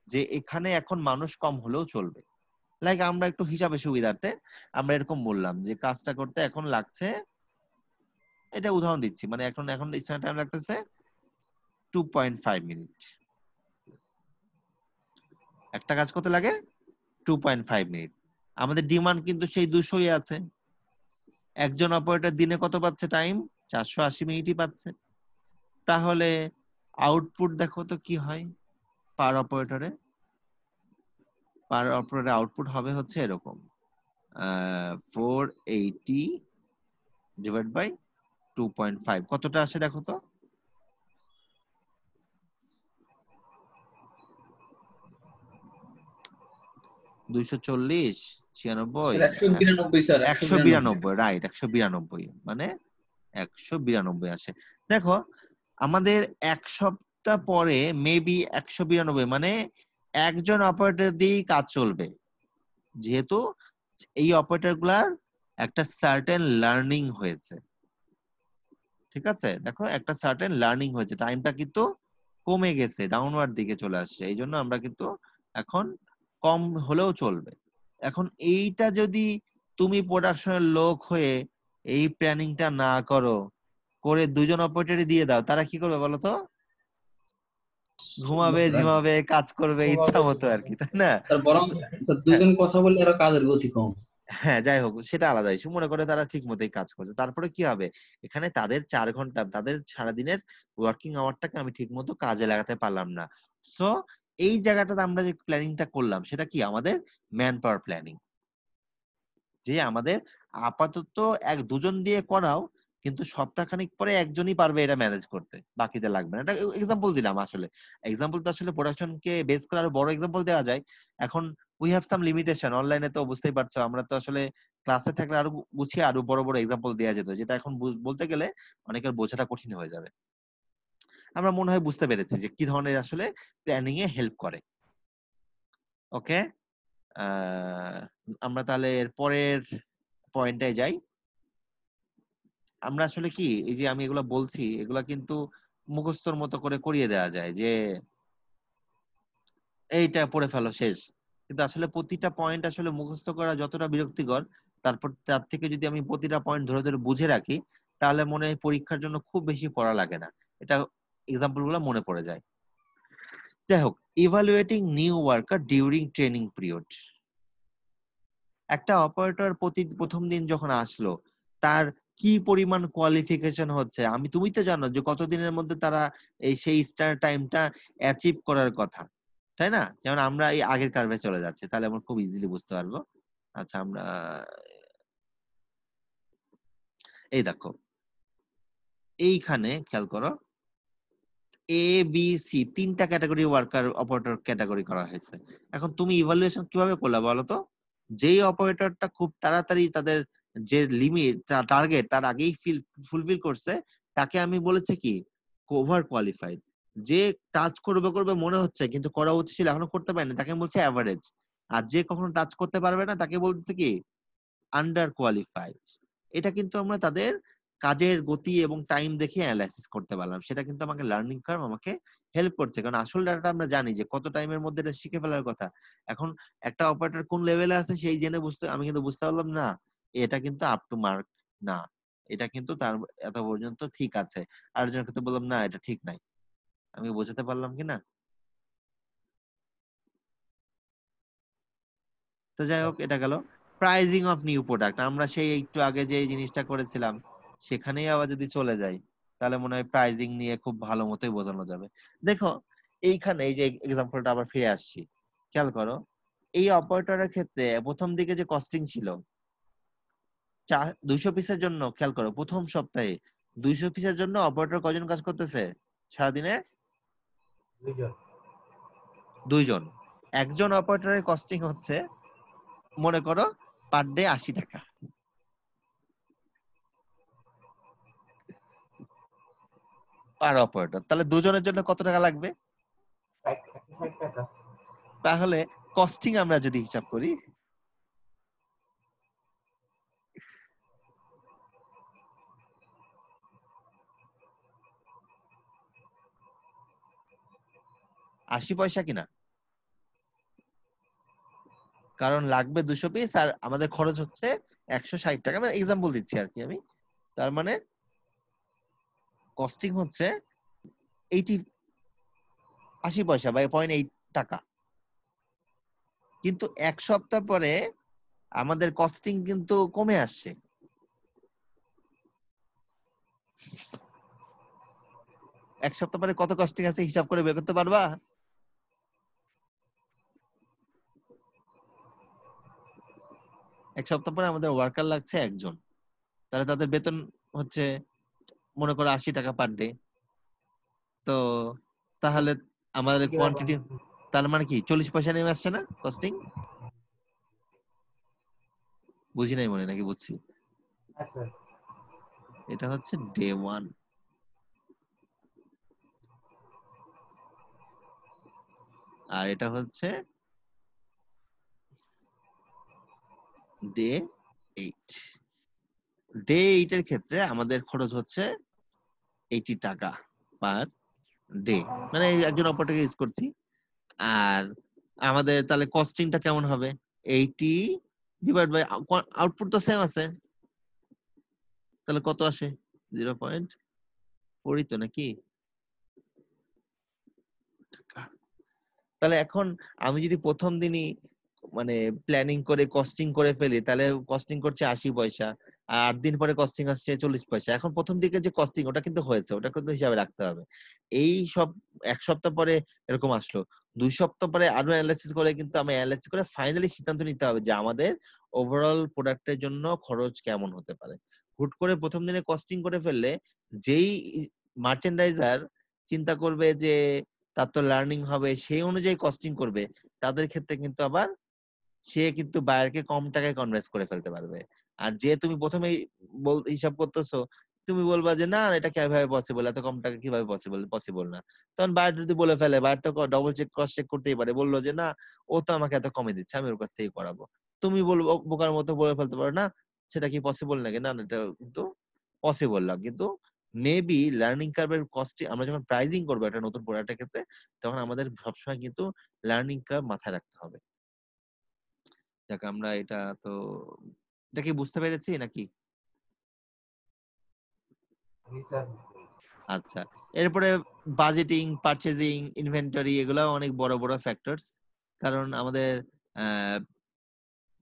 যে এখানে এখন মানুষ কম হলেও চলবে। লাইক আমরা একটু হিসাবে সুবিধার্থে আমরা এরকম বললাম যে কাজটা করতে এখন লাগছে, এটা উদাহরণ দিচ্ছি, মানে এখন এখন টাইম লাগতেছে 2.5 মিনিট। একটা কাজ করতে লাগে 2.5 মিনিট। আমাদের ডিমান্ড কিন্তু সেই 200ই আছে। একজন অপারেটর দিনে কত পাচ্ছে টাইম? 480 মিনিটই পাচ্ছে। তাহলে আউটপুট দেখো তো কি হয় পার অপারেটরে। পার অপারেটরে আউটপুট হবে হচ্ছে এরকম 480 ডিভাইড বাই 2.5 কতটা আসে দেখো তো? দুইশো চল্লিশ, 96, 192 স্যার 192, রাইট, 192, মানে 192 আসে। দেখো আমাদের এক সপ্তাহ পরে মেবি 192, মানে একজন অপারেটর দিয়েই কাজ চলবে, যেহেতু এই অপারেটর গুলার একটা সার্টেন লার্নিং হয়েছে। ঠিক আছে, দেখো একটা সার্টেন লার্নিং হয়েছে, টাইমটা কিন্তু কমে গেছে, ডাউনওয়ার্ড দিকে চলে আসছে, এই জন্য আমরা কিন্তু এখন কম হলেও চলবে। এখন এইটা যদি তুমি প্রোডাকশনের লোক হয়ে এই প্ল্যানিংটা না করো, করে দুজন অপারেটরই দিয়ে দাও, তারা কি করবে বলো তো? ঘুমাবে, ঝিমাবে, কাজ করবে ইচ্ছা মতো আর কি, তাই না? স্যার বরং স্যার দুজন কথা বললে আরো কাজের গতি কম। হ্যাঁ, যাই হোক সেটা আলাদা ইস্যু। মনে করে তারা ঠিক মতোই কাজ করছে, তারপরে কি হবে, এখানে তাদের 4 ঘন্টা, তাদের সারাদিনের ওয়ার্কিং আওয়ারটাকে আমি ঠিক মতো কাজে লাগাতে পারলাম না। সো এই জায়গাটাতে আমরা যে প্ল্যানিংটা করলাম সেটা কি আমাদের ম্যান পাওয়ার প্ল্যানিং, যে আমাদের আপাতত এক দুজন দিয়ে করাও, কিন্তু সপ্তাহখানিক পরে একজনই পারবে এটা ম্যানেজ করতে, বাকিদের লাগবে না। এটা এক্সাম্পল দিলাম, আসলে এক্সাম্পল তো আসলে প্রোডাকশনকে বেস করে আরো বড় এক্সাম্পল দেওয়া যায়। এখন উই হ্যাভ সাম লিমিটেশন, অনলাইনে তো বুঝতেই পারছো, আমরা তো আসলে ক্লাসে থাকলে আরো গুছিয়ে আরো বড় বড় এক্সাম্পল দেওয়া যেত, যেটা এখন বলতে গেলে অনেকের বোঝাটা কঠিন হয়ে যাবে। আমরা মনে হয় বুঝতে পেরেছি যে কি ধরনের আসলে প্ল্যানিং এ হেল্প করে। ওকে, আমরা তাহলে এর পরের পয়েন্টে যাই। আমরা আসলে কি এই যে আমি এগুলা বলছি, এগুলা কিন্তু মুখস্থর মতো করে করিয়ে দেওয়া যায় যে এইটা পড়ে ফেলো শেষ, কিন্তু আসলে প্রতিটা পয়েন্ট আসলে মুখস্থ করা যতটা বিরক্তিকর, তারপর তার থেকে যদি আমি প্রতিটা পয়েন্ট ধরে ধরে বুঝে রাখি, তাহলে মনে হয় পরীক্ষার জন্য খুব বেশি পড়া লাগে না, এটা এক্সাম্পল গুলো মনে পড়ে যায়। যাই হোক, evaluating new worker during training period. একটা অপারেটর প্রথম দিন যখন আসলো, তার কি পরিমাণ কোয়ালিফিকেশন হচ্ছে, তুমি তো জানো যে কতদিনের মধ্যে তারা এই সেই স্টার টাইমটা অ্যাচিভ করার কথা, তাই না? যেমন আমরা এই আগের কার্ভে চলে যাচ্ছি, তাহলে আমরা খুব ইজিলি বুঝতে পারবো। আচ্ছা, আমরা এই দেখো এইখানে খেয়াল করো, এ বি সি তিনটা ক্যাটাগরি ওয়ার্কার অপারেটর ক্যাটাগরি করা হয়েছে। এখন তুমি ইভালুয়েশন কিভাবে করলে বলো তো? যেই অপারেটরটা খুব তাড়াতাড়ি তাদের যে লিমিট টার্গেট তার আগেই ফুলফিল করছে, তাকে আমি বলেছি কি ওভার কোয়ালিফাইড। যে টাচ করবে করবে মনে হচ্ছে কিন্তু করা উচিত ছিল এখনো করতে পারেনি, তাকে বলছে অ্যাভারেজ। আর যে কখনো টাচ করতে পারবে না তাকে বলতেছে কি আন্ডার কোয়ালিফাইড। এটা কিন্তু আমরা তাদের কাজের গতি এবং টাইম দেখে অ্যানালাইসিস করতে পারলাম, সেটা কিন্তু আমাকে লার্নিং কার্ভ আমাকে হেল্প করছে, কারণ আসল ডাটাটা আমরা জানি যে কত টাইমের মধ্যে এটা শিখে ফেলার কথা। এখন একটা অপারেটর কোন লেভেলে আছে সেই জেনে আমি কিন্তু বুঝতে পারলাম না এটা কিন্তু আপ টু মার্ক না, এটা কিন্তু তার এত পর্যন্ত ঠিক আছে। আরেকজনের ক্ষেত্রে বললাম না এটা ঠিক নাই। আমি বোঝাতে পারলাম কি না? তো যাই হোক, এটা গেল প্রাইজিং অফ নিউ প্রোডাক্ট। আমরা সেই একটু আগে যে জিনিসটা করেছিলাম সেখানেই আবার যদি চলে যাই, তাহলে মনে হয় প্রাইজিং নিয়ে খুব ভালো মতোই বোঝানো যাবে। দেখো এইখানে এই যে এক্সাম্পলটা আবার ফিরে আসছি, খেয়াল করো এই অপারেটরের ক্ষেত্রে প্রথম দিকে যে কস্টিং ছিল 200 পিসের জন্য, খেয়াল করো প্রথম সপ্তাহে 200 পিসের জন্য অপারেটর কয়জন কাজ করতেছে সারাদিনে? দুইজন। একজন অপারেটরের কস্টিং হচ্ছে মনে করো পার ডে 80 টাকা। পার অপারেটর, তাহলে দুজনের জন্য কত টাকা লাগবে? 160 টাকা। তাহলে কস্টিং আমরা যদি হিসাব করি, $80 কিনা? কারণ লাগবে 200 পিস আর আমাদের খরচ হচ্ছে 160 টাকা। আমি এক্সাম্পল দিচ্ছি আর কি আমি। তার মানে কস্টিং হচ্ছে 80 পয়সা বা 0.8 টাকা। কিন্তু 1 সপ্তাহ পরে আমাদের কস্টিং কিন্তু কমে আসছে। এক সপ্তাহ পরে কত কস্টিং আছে হিসাব করে বের করতে পারবা? এক সপ্তাহ পরে আমাদের ওয়ার্কার লাগছে 1 জন, তাহলে তাদের বেতন হচ্ছে মনে করো 80 টাকা পার ডে। তো তাহলে আমাদের কোয়ান্টিটি, তার মানে কি 40 পয়সা নেমে আসছে না কস্টিং? বুঝি নাই মনে নাকি বুঝছি? আচ্ছা এটা হচ্ছে ডে 1, আর এটা হচ্ছে ডে 8। ডে 8 এর ক্ষেত্রে আমাদের খরচ হচ্ছে 80 টাকা পার ডে, মানে একজন অপারেটরকে ইউজ করছি। আর আমাদের তাহলে কস্টিংটা কেমন হবে? 80 ডিভাইড বাই আউটপুট তো সেম আছে, তাহলে কত আসে? 0.4 তো নাকি টাকা। তাহলে এখন আমি যদি প্রথম দিনই মানে প্ল্যানিং করে কস্টিং করে ফেলি, তাহলে কস্টিং করছে 80 পয়সা, আর 8 দিন পরে কস্টিং আসছে 40 পয়সা। এখন প্রথম দিকে যে কস্টিং ওটা কিন্তু হয়েছে, ওটা কিন্তু হিসাবে রাখতে হবে। এই সব 1 সপ্তাহ পরে এরকম আসলো, 2 সপ্তাহ পরে আরো অ্যানালাইসিস করে কিন্তু আমি অ্যানালাইসিস করে ফাইনালি সিদ্ধান্ত নিতে হবে যে আমাদের ওভারঅল প্রোডাক্টের জন্য খরচ কেমন হতে পারে। হুট করে প্রথম দিনে কস্টিং করে ফেললে যেই মার্চেন্ডাইজার চিন্তা করবে যে তার তো লার্নিং হবে, সেই অনুযায়ী কস্টিং করবে, তাদের ক্ষেত্রে কিন্তু আবার সে কিন্তু বায়ারকে কম টাকায় কনভিন্স করে ফেলতে পারবে। আর যে তুমি প্রথমেই হিসাব করতেছো, তুমি বলবা যে না এটা কিভাবে পসিবল, এত কম টাকা কিভাবে পসিবল, পসিবল না। তখন বায়ার যদি বলে ফেলে, বায়ার তো ডবল চেক ক্রস চেক করতেই পারে, বললো যে না ও তো আমাকে এত কমে দিচ্ছে, আমি ওর কাছ থেকে করাবো। তুমি বলবো বোকার মতো বলে ফেলতে পারো না সেটা কি পসিবল নাকি, না এটা কিন্তু পসিবল না। কিন্তু মেবি লার্নিং কার্ভের কস্ট আমরা যখন প্রাইজিং করবো একটা নতুন প্রোডাক্টের ক্ষেত্রে, তখন আমাদের সবসময় কিন্তু লার্নিং কার্ভ মাথায় রাখতে হবে। যাক আমরা এটা তো, এটা কি বুঝতে পেরেছি নাকি? স্যার। আচ্ছা, এরপরে বাজেটিং, পারচেজিং, ইনভেন্টরি এগুলো অনেক বড় বড় ফ্যাক্টরস। কারণ আমাদের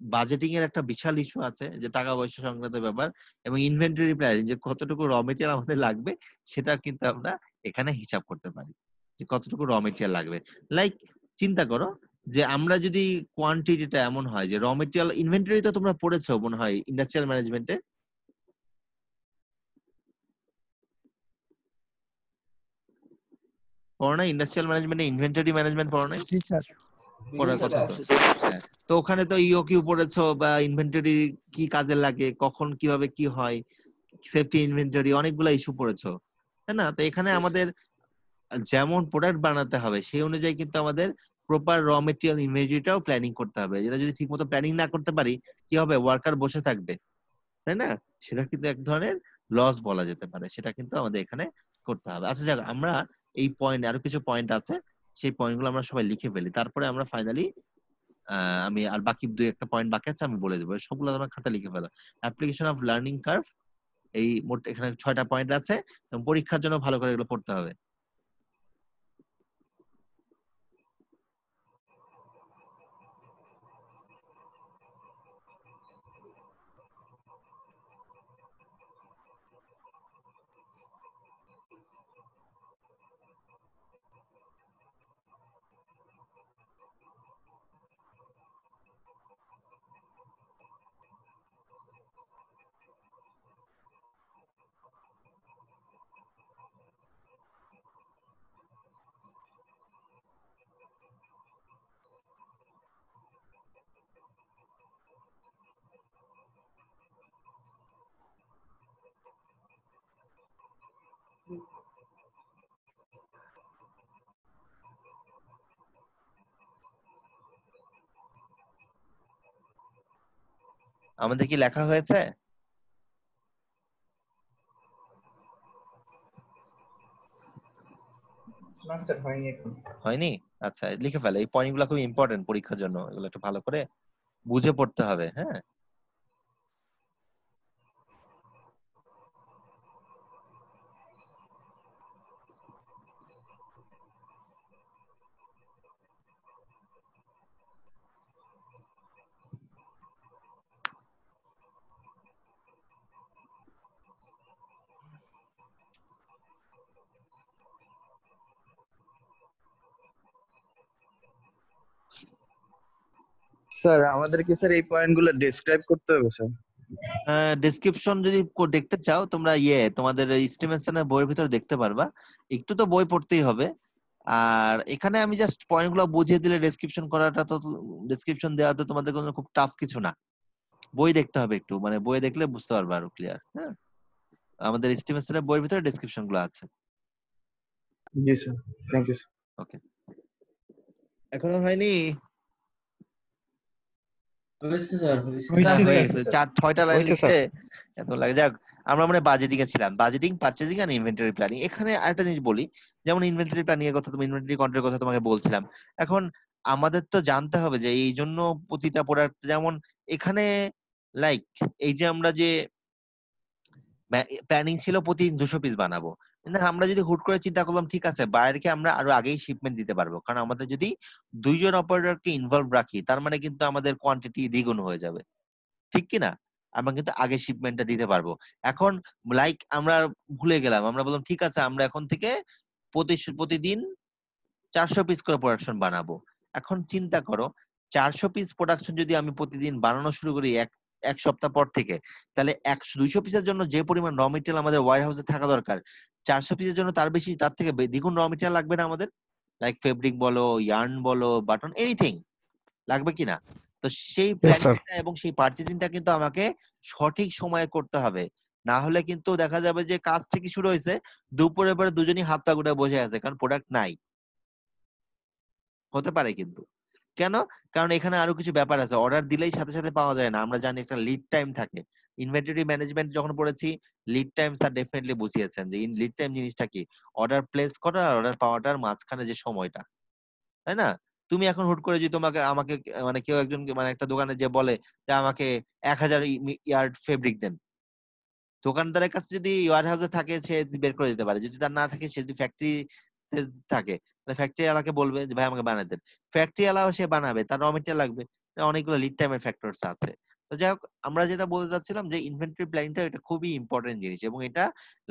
বাজেটিং এর একটা বিশাল ইস্যু আছে যে টাকা পয়সা সংক্রান্ত ব্যাপার, এবং ইনভেন্টরি প্ল্যানিং যে কতটুকু র মেটেরিয়াল আমাদের লাগবে সেটা কিন্তু আমরা এখানে হিসাব করতে পারি যে কতটুকু র মেটেরিয়াল লাগবে। লাইক চিন্তা করো যে আমরা যদি কোয়ান্টিটিটা এমন হয় যে র মেটেরিয়াল ইনভেন্টরি তো তোমরা পড়েছো মনে হয় ইন্ডাস্ট্রিয়াল ম্যানেজমেন্টে, পড়ো না? ইন্ডাস্ট্রিয়াল ম্যানেজমেন্টে ইনভেন্টরি ম্যানেজমেন্ট পড়ো না? জি স্যার। পড়ার কথা তো। হ্যাঁ, তো ওখানে তো ইওকিউ পড়েছো, বা ইনভেন্টরি কি কাজে লাগে, কখন কিভাবে কি হয়, সেফটি ইনভেন্টরি, অনেকগুলো ইস্যু পড়েছো, তাই না? তো এখানে আমাদের যেমন প্রোডাক্ট বানাতে হবে সেই অনুযায়ী কিন্তু আমাদের প্রপার র মেটেরিয়াল ইনভেন্টরিটাও প্ল্যানিং করতে হবে। যেটা যদি ঠিকমতো প্ল্যানিং না করতে পারি, কি হবে? ওয়ার্কার বসে থাকবে, তাই না? সেটা কিন্তু এক ধরনের লস বলা যেতে পারে, সেটা কিন্তু আমাদের এখানে করতে হবে। আচ্ছা যাক, আমরা এই পয়েন্ট, আরো কিছু পয়েন্ট আছে, সেই পয়েন্টগুলো আমরা সবাই লিখে ফেলি, তারপরে আমরা ফাইনালি আমি আর বাকি 2-1টা পয়েন্ট বাকি আছে আমি বলে দেবো, সবগুলো তোমার খাতা লিখে ফেলো। অ্যাপ্লিকেশন অফ লার্নিং কার্ভ, এই মোট এখানে 6টা পয়েন্ট আছে, এবং পরীক্ষার জন্য ভালো করে এগুলো পড়তে হবে। আমাদের কি লেখা হয়েছে? না স্যার, হয়নি এখন। হয়নি? আচ্ছা লিখে ফেলো, এই পয়েন্টগুলো খুব ইম্পর্টেন্ট পরীক্ষার জন্য, এগুলো একটু ভালো করে বুঝে পড়তে হবে। হ্যাঁ, স্যার আমাদের কি স্যার এই পয়েন্টগুলো ডেসক্রাইব করতে হবে স্যার? ডেসক্রিপশন যদি দেখতে চাও তোমরা তোমাদের এস্টিমেশনের বইয়ের ভিতরে দেখতে পারবা। একটু তো বই পড়তেই হবে। আর এখানে আমি জাস্ট পয়েন্টগুলো বুঝিয়ে দিলে ডেসক্রিপশন করাটা তো, ডেসক্রিপশন দেওয়া তো তোমাদের কোনো খুব টাফ কিছু না। বই দেখতে হবে একটু, মানে বই দেখলে বুঝতে পারবে আরো ক্লিয়ার। হ্যাঁ, আমাদের এস্টিমেশনের বইয়ের ভিতরে ডেসক্রিপশন গুলো আছে। জি স্যার, থ্যাংক ইউ স্যার। ওকে, এখনো হয়নি? হয়েছে স্যার, হয়েছে। হয়েছে হয়ে স্যার। গেছে, 6টা লাইন হয়েছে লিখতে এত লাগে। যাক, আমরা মানে বাজেটিং এ ছিলাম, বাজেটিং, পারচেজিং আর ইনভেন্টরি প্ল্যানিং। এখানে আরেকটা জিনিস বলি, যেমন ইনভেন্টরি প্ল্যানিং এর কথা, তুমি ইনভেন্টরি কন্ট্রোলের কথা তোমাকে বলছিলাম। এখন আমাদের তো জানতে হবে যে এই জন্য প্রতিটা প্রোডাক্ট, যেমন এখানে লাইক এই যে আমরা যে প্ল্যানিং ছিল প্রতিদিন 200 পিস বানাবো, না আমরা যদি হুট করে চিন্তা করলাম ঠিক আছে বাইরেকে আমরা আরো আগেই শিপমেন্ট দিতে পারবো, কারণ আমাদের যদি 2জন অপারেটরকে ইনভলভ রাখি তার মানে কিন্তু আমাদের কোয়ান্টিটি দ্বিগুণ হয়ে যাবে, ঠিক কি না? আমরা কিন্তু আগে শিপমেন্টটা দিতে পারবো। এখন লাইক আমরা ভুলে গেলাম, আমরা বললাম ঠিক আছে আমরা এখন থেকে প্রতিদিন 400 পিস করে প্রোডাকশন বানাবো। এখন চিন্তা করো 400 পিস প্রোডাকশন যদি আমি প্রতিদিন বানানো শুরু করি এক সপ্তাহ পর থেকে, তাহলে 200 পিসের জন্য যে পরিমাণ র মেটেরিয়াল আমাদের ওয়্যার হাউসে থাকা দরকার, 400 পিসের জন্য তার বেশি, তার থেকে দ্বিগুণ র মেটেরিয়াল লাগবে না আমাদের? লাইক ফেব্রিক বলো, ইয়ার্ন বলো, বাটন, এনিথিং লাগবে কিনা? তো সেই Yes, sir. প্ল্যানিংটা এবং সেই পারচেজিংটা কিন্তু আমাকে সঠিক সময়ে করতে হবে। না হলে কিন্তু দেখা যাবে যে কাজ থেকে শুরু হয়েছে, দুপুরের পরে দুজনই হাত পা গুটায় বসে আছে, কারণ প্রোডাক্ট নাই। হতে পারে কিন্তু। কেন? কারণ এখানে আরো কিছু ব্যাপার আছে, অর্ডার দিলেই সাথে সাথে পাওয়া যায় না, আমরা জানি একটা লিড টাইম থাকে। ইনভেন্টরি ম্যানেজমেন্ট যখন পড়েছি, লিড টাইম স্যার ডেফিনেটলি বুঝিয়েছেন যে লিড টাইম জিনিসটা কি, অর্ডার প্লেস করা আর অর্ডার পাওয়াটার মাঝখানে যে সময়টা, তাই না? তুমি এখন হুট করে যদি আমাকে মানে কেউ একজন মানে একটা দোকানে যে বলে যে আমাকে 1000 ইয়ার্ড ফেব্রিক দেন, দোকানদারের কাছে যদি ওয়্যার হাউসে থাকে সে বের করে দিতে পারে, যদি তার না থাকে, সে যদি ফ্যাক্টরিতে থাকে তাহলে ফ্যাক্টরি ওয়ালাকে বলবে যে ভাই আমাকে বানাতে দেন, ফ্যাক্টরি ওয়ালাও সে বানাবে, তার র মেটেরিয়াল লাগবে, অনেকগুলো লিড টাইমের ফ্যাক্টরস আছে। তো যাই হোক, আমরা যেটা বলতে চাচ্ছিলাম যে ইনভেন্টরি প্ল্যানিংটা এটা খুবই ইম্পর্টেন্ট জিনিস, এবং এটা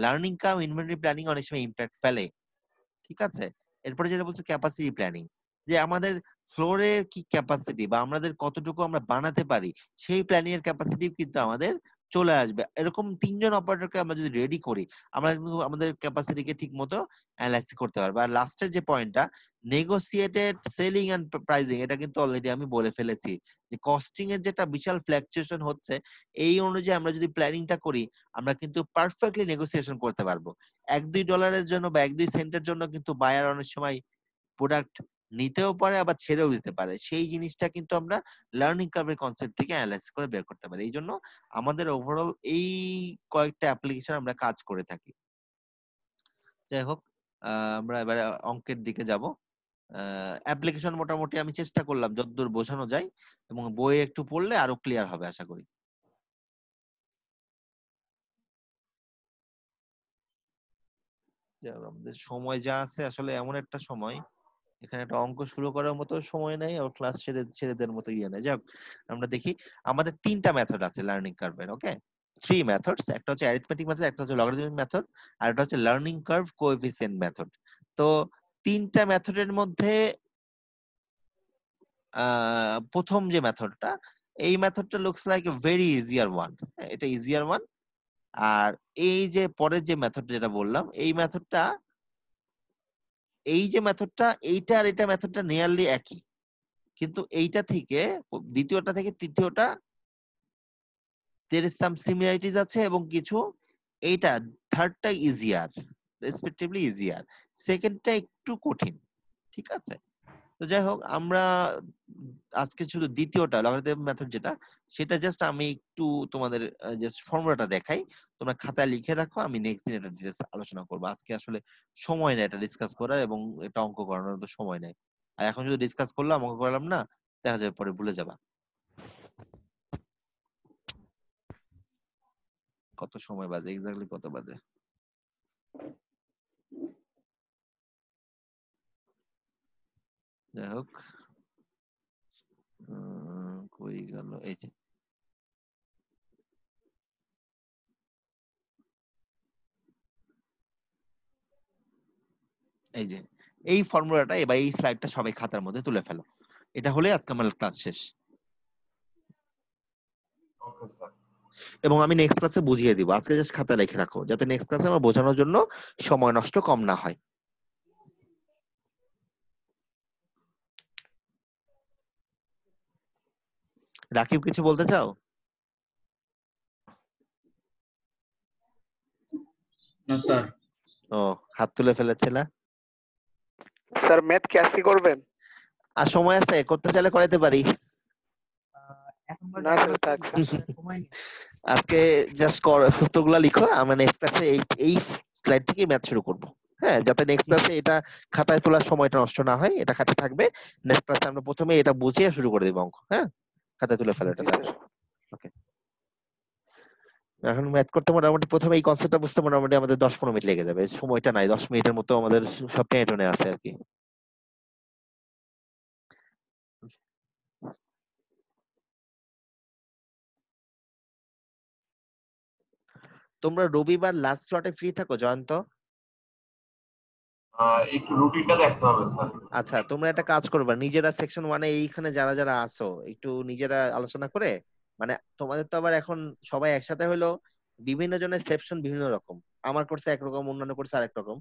লার্নিং কাম ইনভেন্টরি প্ল্যানিং অনেক সময় ইম্প্যাক্ট ফেলে, ঠিক আছে? এরপরে যেটা বলছে ক্যাপাসিটি প্ল্যানিং, যে আমাদের ফ্লোরের কি ক্যাপাসিটি বা আমাদের কতটুকু আমরা বানাতে পারি, সেই প্ল্যানিং এর ক্যাপাসিটি কিন্তু আমাদের চলে আসবে। এরকম 3জন অপারেটরকে আমরা যদি রেডি করি, আমরা কিন্তু আমাদের ক্যাপাসিটিকে ঠিক মতো অ্যানালাইসিস করতে পারবো। আর লাস্টের যে পয়েন্টটা, নেগোসিয়েটেড সেলিং এন্ড প্রাইসিং, এটা কিন্তু অলরেডি আমি বলে ফেলেছি যে কস্টিং এর যেটা বিশাল ফ্ল্যাকচুয়েশন হচ্ছে, এই অনুযায়ী আমরা যদি প্ল্যানিংটা করি, আমরা কিন্তু পারফেক্টলি নেগোসিয়েশন করতে পারবো। $1-2 জন্য বা 1-2 সেন্টের জন্য কিন্তু বায়ার অনেক সময় প্রোডাক্ট নিতেও পারে আবার ছেড়েও দিতে পারে। সেই জিনিসটা কিন্তু আমরা লার্নিং কার্ভের কনসেপ্ট থেকে অ্যানালাইসিস করে বের করতে পারি। এই জন্য আমাদের ওভারঅল এই কয়েকটা অ্যাপ্লিকেশন আমরা কাজ করে থাকি। যাই হোক, আমরা এবারে অঙ্কের দিকে যাব। অ্যাপ্লিকেশন মোটামুটি আমি চেষ্টা করলাম যতদূর বোঝানো যায়, এবং বইয়ে একটু পড়লে আরো ক্লিয়ার হবে আশা করি। আমাদের সময় যা আছে আসলে এমন একটা সময়, এখানে একটা অঙ্ক শুরু করার মতো সময় নাই, আর ক্লাস ছেড়ে ছেড়ে দেওয়ার মতো ইয়ে নাই। যাক, আমরা দেখি। আমাদের 3টা মেথড আছে লার্নিং কার্ভের, ওকে? 3 মেথডস, একটা হচ্ছে অ্যারিথমেটিক মেথড, একটা হচ্ছে লগারিদমিক মেথড, আর একটা হচ্ছে লার্নিং কার্ভ কোএফিসিয়েন্ট মেথড। তো 3টা মেথডের মধ্যে প্রথম যে মেথডটা, এই মেথডটা looks like a very easier one, এটা ইজিয়ার ওয়ান। আর এই যে পরের যে মেথডটা যেটা বললাম, এই যে মেথডটা, এইটা আর এটা মেথডটা নিয়ারলি একই, কিন্তু এইটা থেকে দ্বিতীয়টা থেকে তৃতীয়টা there is some similarities আছে, এবং কিছু এইটা থার্ডটা ইজিয়ার, রেসপেক্টিভলি ইজিয়ার, সেকেন্ডটা একটু কঠিন, ঠিক আছে? তো যাই হোক, আমরা আজকে শুধু দ্বিতীয়টা লগারিদম মেথড যেটা, সেটা জাস্ট আমি একটু তোমাদের জাস্ট ফর্মুলাটা দেখাই, তোমরা খাতায় লিখে রাখো, আমি নেক্সট দিন এটা ডিটেইলস আলোচনা করবো। আজকে আসলে সময় নেই এটা ডিসকাস করার, এবং এটা অঙ্ক করানোর তো সময় নেই। আর এখন যদি ডিসকাস করলাম অঙ্ক করলাম না, দেখা যাবে পরে ভুলে যাবা। কত সময় বাজে, এক্স্যাক্টলি কত বাজে? যাই হোক, কই গেল? এই যে এই ফর্মুলাটা এবার এই স্লাইডটা সবাই খাতার মধ্যে তুলে ফেলো। এটা হলে আজকে আমার ক্লাস শেষ। Okay sir. এবং আমি নেক্সট ক্লাসে বুঝিয়ে দিব, আজকে জাস্ট খাতা লিখে রাখো যাতে নেক্সট ক্লাসে আমার বোঝানোর জন্য সময় নষ্ট কম না হয়। রাকিব কিছু বলতে চাও? না স্যার। ও, হাত তুলে ফেলেছে না? স্যার ম্যাথ কি আজকে করবেন? আর সময় আছে, করতে চাইলে করাইতে পারি। এখন না স্যার থাক। সময় নেই। আজকে জাস্ট সূত্রগুলো লিখো, আমরা নেক্সট ক্লাসে এই স্লাইড থেকে ম্যাথ শুরু করব। হ্যাঁ, যাতে নেক্সট ক্লাসে এটা খাতায় তোলার সময়টা নষ্ট না হয়, এটা খাতায় থাকবে। নেক্সট ক্লাসে আমরা প্রথমে এটা বুঝিয়ে শুরু করে দেব অঙ্ক। হ্যাঁ, খাতায় তুলে ফেলো এটা। ওকে, এখন ম্যাথ করতে মোটামুটি প্রথমে এই কনসেপ্টটা বুঝতে মোটামুটি আমাদের 10-15 মিনিট লেগে যাবে। সময়টা নাই, 10 মিনিটের মতো আমাদের সব টেনে টনে আছে আর কি। তোমরা রবিবার লাস্ট স্লটে ফ্রি থাকো জয়ন্ত? একটু রুটিনটা দেখতে হবে স্যার। আচ্ছা, তোমরা একটা কাজ করবা, নিজেরা সেকশন 1 এ এইখানে যারা যারা আছো একটু নিজেরা আলোচনা করে, মানে তোমাদের তো আবার এখন সবাই একসাথে হলো, বিভিন্ন জনের সেকশন বিভিন্ন রকম, আমার কোর্সে একরকম, অন্যান্য কোর্সে আরেক রকম।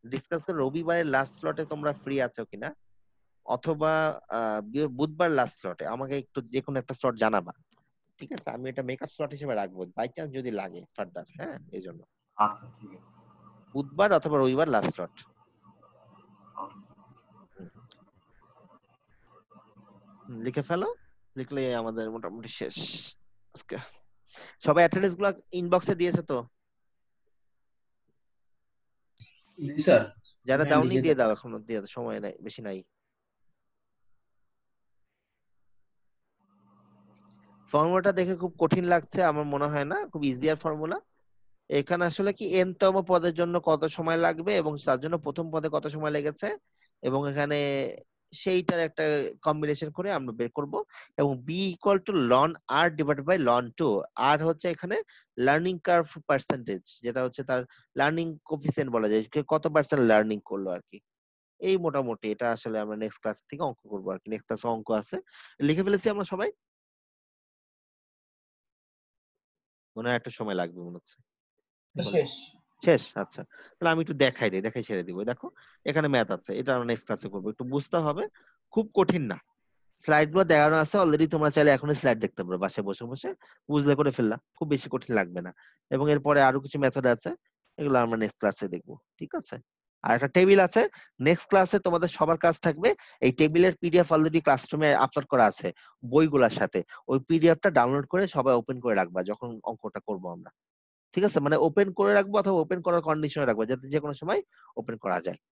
ডিসকাস করে রবিবারের লাস্ট স্লটে তোমরা ফ্রি আছো কিনা, অথবা বুধবার লাস্ট স্লটে আমাকে একটু যে কোনো একটা স্লট জানাবা। ঠিক আছে, আমি এটা মেকআপ স্লট হিসেবে রাখবো, বাই চান্স যদি লাগে ফার্দার। হ্যাঁ, এই জন্য আচ্ছা ঠিক আছে। বুধবার অথবা রবিবার লাস্ট স্লট। আচ্ছা। লিখে ফেলো, লিখলে আমাদের মোটামুটি শেষ আজকে। সবাই অ্যাটেন্ডেন্স গুলো ইনবক্সে দিয়েছে তো? জি স্যার। যারা হ্যাঁ, দাওনি লিখে দিয়ে দাও। দাও, এখনো দিয়ে দাও, সময় নাই, বেশি নাই। ফর্মুলাটা দেখে খুব কঠিন লাগছে আমার মনে হয় না, খুব ইজিয়ার ফর্মুলা। এখানে আসলে কি n তম পদের জন্য কত সময় লাগবে এবং তার জন্য প্রথম পদে কত সময় লেগেছে, এবং এখানে সেইটার একটা কম্বিনেশন করে আমরা বের করব। এবং b equal to ln r divided by ln 2। r হচ্ছে এখানে লার্নিং কার্ভ পার্সেন্টেজ, যেটা হচ্ছে তার লার্নিং কোফিসিয়েন্ট বলা যায়, কত পার্সেন্ট লার্নিং করলো আর কি। এই মোটামুটি এটা আসলে আমরা নেক্সট ক্লাস থেকে অঙ্ক করবো আর কি। নেক্সট ক্লাসে অঙ্ক আছে, লিখে ফেলেছি আমরা সবাই, মনে হয় একটা সময় লাগবে মনে হচ্ছে। শেষ। শেষ? আচ্ছা, তাহলে আমি একটু দেখাই দিই, দেখাই ছেড়ে দিব। দেখো এখানে ম্যাথ আছে, এটা আমরা নেক্সট ক্লাসে করবো, একটু বুঝতে হবে, খুব কঠিন না। স্লাইড গুলো দেখানো আছে অলরেডি, তোমরা চাইলে এখনই স্লাইড দেখতে পারো বাসায় বসে বসে, বুঝলে করে ফেললাম, খুব বেশি কঠিন লাগবে না। এবং এরপরে আরো কিছু মেথড আছে, এগুলো আমরা নেক্সট ক্লাসে দেখবো। ঠিক আছে, আর একটা টেবিল আছে, নেক্সট ক্লাসে তোমাদের সবার কাজ থাকবে এই টেবিলের পিডিএফ অলরেডি ক্লাসরুমে আপলোড করা আছে বইগুলোর সাথে, ওই পিডিএফটা ডাউনলোড করে সবাই ওপেন করে রাখবা যখন অঙ্কটা করবো আমরা। ঠিক আছে, মানে ওপেন করে রাখবো অথবা ওপেন করার কন্ডিশনে রাখবো, যাতে যে কোনো সময় ওপেন করা যায়।